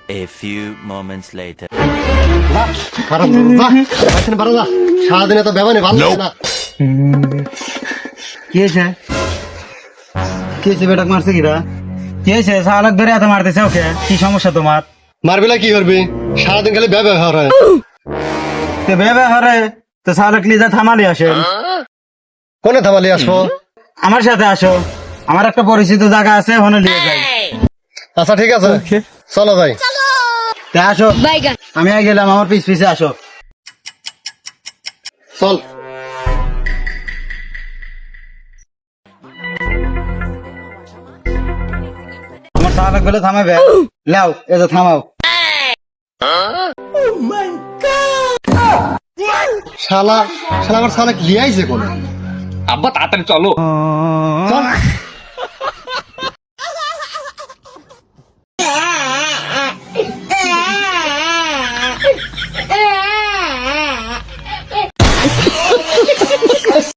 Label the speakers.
Speaker 1: A few moments later.
Speaker 2: সারাদিনে তো ব্যবহার ভালো লাগে না।
Speaker 3: কি হয়েছে বেটাক মারছে কিরা? কি হয়েছে? শালাক ধরে এত মারতেছে ওকে, কি সমস্যা তোমার?
Speaker 2: মারবি না কি করবি? সারাদিন খালি ব্যবহার হয়।
Speaker 3: তো ভেবে হরে তো শালাক লিজা থামালি আসেন।
Speaker 2: কোনে থামালি আসবো?
Speaker 3: আমার সাথে আসো, আমার একটা পরিচিত জায়গা আছে, ওখানে নিয়ে যাই।
Speaker 2: আচ্ছা ঠিক আছে, চলো ভাই।
Speaker 3: তা আসো, আমি আগে গেলাম, আমার পিছে আসো।
Speaker 2: চল।
Speaker 3: আমার শালাক গুলো থামাবে, লাও এই যে থামাও।
Speaker 2: শালা আমার শালা লিয়াইছে কোনে?
Speaker 4: আব্বা তাড়াতাড়ি চলো।
Speaker 2: চল।